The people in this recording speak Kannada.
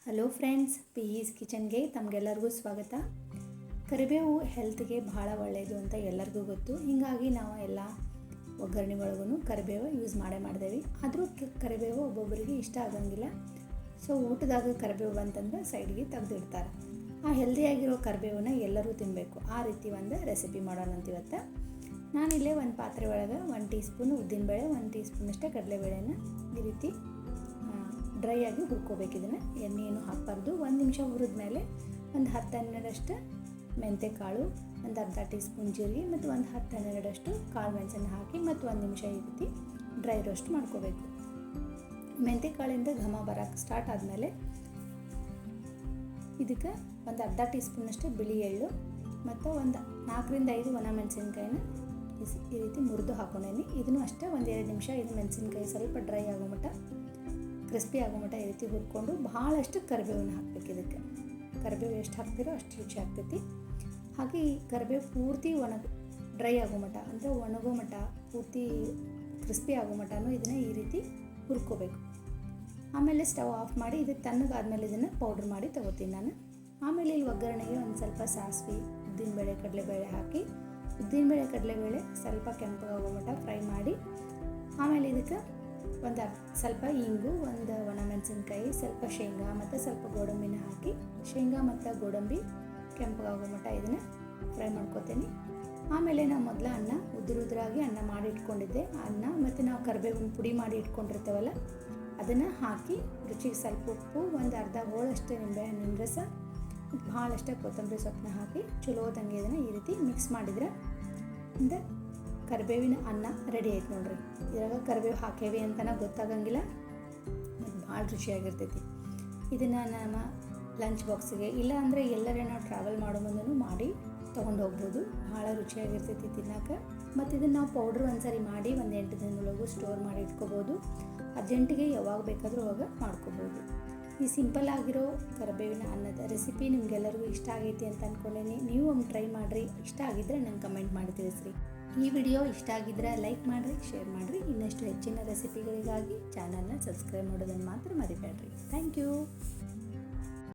ಹಲೋ ಫ್ರೆಂಡ್ಸ್, ಪಿ ಈಸ್ ಕಿಚನ್ಗೆ ತಮಗೆಲ್ಲರಿಗೂ ಸ್ವಾಗತ. ಕರಿಬೇವು ಹೆಲ್ತ್ಗೆ ಭಾಳ ಒಳ್ಳೆಯದು ಅಂತ ಎಲ್ಲರಿಗೂ ಗೊತ್ತು. ಹೀಗಾಗಿ ನಾವು ಎಲ್ಲ ಒಗ್ಗರಣೆ ಒಳಗೂ ಕರಿಬೇವು ಯೂಸ್ ಮಾಡ್ದೇವೆ. ಆದರೂ ಕರಿಬೇವು ಒಬ್ಬೊಬ್ಬರಿಗೆ ಇಷ್ಟ ಆಗಂಗಿಲ್ಲ. ಸೊ ಊಟದಾಗ ಕರಿಬೇವು ಬಂತಂದ್ರೆ ಸೈಡ್ಗೆ ತೆಗೆದಿಡ್ತಾರೆ. ಆ ಹೆಲ್ದಿಯಾಗಿರೋ ಕರಿಬೇವನ್ನ ಎಲ್ಲರೂ ತಿನ್ನಬೇಕು. ಆ ರೀತಿ ಒಂದು ರೆಸಿಪಿ ಮಾಡೋಣ ಅಂತ ಇವತ್ತು. ನಾನಿಲ್ಲೇ ಒಂದು ಪಾತ್ರೆ ಒಳಗೆ 1 ಟೀ ಸ್ಪೂನ್ ಉದ್ದಿನಬೇಳೆ, 1 ಟೀ ಸ್ಪೂನ್ ಅಷ್ಟೇ ಕಡಲೆಬೇಳೆನ ಈ ರೀತಿ ಡ್ರೈ ಆಗಿ ಹುರ್ಕೋಬೇಕು. ಇದನ್ನು ಎಣ್ಣೆಯನ್ನು ಹಾಕಬಾರ್ದು. 1 ನಿಮಿಷ ಹುರಿದ ಮೇಲೆ ಒಂದು 10-12 ಮೆಂತೆಕಾಳು, ಒಂದು ಅರ್ಧ ಟೀ ಸ್ಪೂನ್ ಜೀರಿಗೆ ಮತ್ತು ಒಂದು 10-12 ಕಾಳು ಮೆಣಸನ್ನು ಹಾಕಿ ಮತ್ತು 1 ನಿಮಿಷ ಈ ರೀತಿ ಡ್ರೈ ರೋಸ್ಟ್ ಮಾಡ್ಕೋಬೇಕು. ಮೆಂತೆಕಾಳಿಂದ ಘಮ ಬರೋಕ್ಕೆ ಸ್ಟಾರ್ಟ್ ಆದಮೇಲೆ ಇದಕ್ಕೆ ಒಂದು ಅರ್ಧ ಟೀ ಸ್ಪೂನಷ್ಟು ಬಿಳಿ ಎಳ್ಳು ಮತ್ತು ಒಂದು 4-5 ಒಣ ಮೆಣಸಿನ್ಕಾಯಿನ ಈ ರೀತಿ ಮುರಿದು ಹಾಕೊಂಡೇನಿ. ಇದನ್ನು ಅಷ್ಟೇ 1-2 ನಿಮಿಷ ಇದು ಮೆಣಸಿನ್ಕಾಯಿ ಸ್ವಲ್ಪ ಡ್ರೈ ಆಗೋ ಮಟ್ಟ, ಕ್ರಿಸ್ಪಿ ಆಗೋ ಮಟ್ಟ ಈ ರೀತಿ ಹುರ್ಕೊಂಡು ಭಾಳಷ್ಟು ಕರಿಬೇವನ್ನ ಹಾಕಬೇಕು. ಇದಕ್ಕೆ ಕರಿಬೇವು ಎಷ್ಟು ಹಾಕ್ತಿರೋ ಅಷ್ಟು ರುಚಿ ಆಗ್ತೈತಿ. ಹಾಗೆ ಈ ಕರಿಬೇವು ಪೂರ್ತಿ ಡ್ರೈ ಆಗೋ ಮಟ್ಟ ಅಂದರೆ ಒಣಗೋ ಮಟ್ಟ, ಪೂರ್ತಿ ಕ್ರಿಸ್ಪಿ ಆಗೋ ಮಟ್ಟನೂ ಇದನ್ನು ಈ ರೀತಿ ಹುರ್ಕೋಬೇಕು. ಆಮೇಲೆ ಸ್ಟವ್ ಆಫ್ ಮಾಡಿ ಇದು ತಣ್ಣಗಾದ್ಮೇಲೆ ಇದನ್ನು ಪೌಡ್ರ್ ಮಾಡಿ ತೊಗೋತೀನಿ ನಾನು. ಆಮೇಲೆ ಇಲ್ಲಿ ಒಗ್ಗರಣೆಗೆ ಒಂದು ಸ್ವಲ್ಪ ಸಾಸಿವೆ, ಉದ್ದಿನಬೇಳೆ, ಕಡಲೆಬೇಳೆ ಹಾಕಿ ಉದ್ದಿನಬೇಳೆ ಕಡಲೆಬೇಳೆ ಸ್ವಲ್ಪ ಕೆಂಪಗಾಗೋ ಮಟ್ಟ ಫ್ರೈ ಮಾಡಿ, ಆಮೇಲೆ ಇದಕ್ಕೆ ಒಂದು ಸ್ವಲ್ಪ ಇಂಗು, ಒಂದು ಒಣ ಮೆಣಸಿನ್ಕಾಯಿ, ಸ್ವಲ್ಪ ಶೇಂಗಾ ಮತ್ತು ಸ್ವಲ್ಪ ಗೋಡಂಬಿನ ಹಾಕಿ ಶೇಂಗಾ ಮತ್ತು ಗೋಡಂಬಿ ಕೆಂಪಗಾಗೋ ಮಟ್ಟ ಇದನ್ನು ಫ್ರೈ ಮಾಡ್ಕೊತೀನಿ. ಆಮೇಲೆ ನಾವು ಮೊದಲು ಉದುರಾಗಿ ಅನ್ನ ಮಾಡಿ ಇಟ್ಕೊಂಡಿದ್ದೆ. ಅನ್ನ ಮತ್ತು ನಾವು ಕರಿಬೇವಿನ ಪುಡಿ ಮಾಡಿ ಇಟ್ಕೊಂಡಿರ್ತೇವಲ್ಲ ಅದನ್ನು ಹಾಕಿ ರುಚಿಗೆ ಸ್ವಲ್ಪ ಉಪ್ಪು, ಒಂದು ಅರ್ಧ ಹೋಳಷ್ಟು ನಿಂಬೆಹಣ್ಣಿನ ರಸ, ಭಾಳಷ್ಟು ಕೊತ್ತಂಬರಿ ಸೊಪ್ಪನ್ನ ಹಾಕಿ ಚಲೋದಂಗೆ ಇದನ್ನು ಈ ರೀತಿ ಮಿಕ್ಸ್ ಮಾಡಿದರೆ ಅಂದರೆ ಕರಿಬೇವಿನ ಅನ್ನ ರೆಡಿ ಆಯ್ತು ನೋಡ್ರಿ. ಇದ್ರಾಗ ಕರಿಬೇವು ಹಾಕೇವಿ ಅಂತನ ಗೊತ್ತಾಗಂಗಿಲ್ಲ ಮತ್ತು ಭಾಳ ರುಚಿಯಾಗಿರ್ತೈತಿ. ಇದನ್ನು ನಮ್ಮ ಲಂಚ್ ಬಾಕ್ಸಿಗೆ ಇಲ್ಲ ಅಂದರೆ ಎಲ್ಲರೇ ನಾವು ಟ್ರಾವೆಲ್ ಮಾಡೋ ಮುಂದೂ ಮಾಡಿ ತೊಗೊಂಡು ಹೋಗ್ಬೋದು. ಭಾಳ ರುಚಿಯಾಗಿರ್ತೈತಿ ತಿನ್ನೋಕೆ. ಮತ್ತು ಇದನ್ನು ನಾವು ಪೌಡ್ರ್ ಒಂದ್ಸರಿ ಮಾಡಿ 8 ದಿನದೊಳಗೂ ಸ್ಟೋರ್ ಮಾಡಿ ಇಟ್ಕೋಬೋದು. ಅರ್ಜೆಂಟಿಗೆ ಯಾವಾಗ ಬೇಕಾದರೂ ಅವಾಗ ಮಾಡ್ಕೋಬೋದು. ಈ ಸಿಂಪಲ್ ಆಗಿರೋ ಕರಿಬೇವಿನ ಅನ್ನದ ರೆಸಿಪಿ ನಿಮಗೆಲ್ಲರಿಗೂ ಇಷ್ಟ ಆಗೈತಿ ಅಂತ ಅಂದ್ಕೊಂಡೇನಿ. ನೀವು ಒಮ್ಮೆ ಟ್ರೈ ಮಾಡಿರಿ. ಇಷ್ಟ ಆಗಿದ್ದರೆ ನಂಗೆ ಕಮೆಂಟ್ ಮಾಡಿ ತಿಳಿಸ್ರಿ. ಈ ವಿಡಿಯೋ ಇಷ್ಟ ಆಗಿದ್ದರೆ ಲೈಕ್ ಮಾಡಿರಿ, ಶೇರ್ ಮಾಡಿರಿ. ಇನ್ನಷ್ಟು ಹೆಚ್ಚಿನ ರೆಸಿಪಿಗಳಿಗಾಗಿ ಚಾನಲ್ನ ಸಬ್ಸ್ಕ್ರೈಬ್ ಮಾಡೋದನ್ನು ಮಾತ್ರ ಮರಿಬೇಡ್ರಿ. Thank you.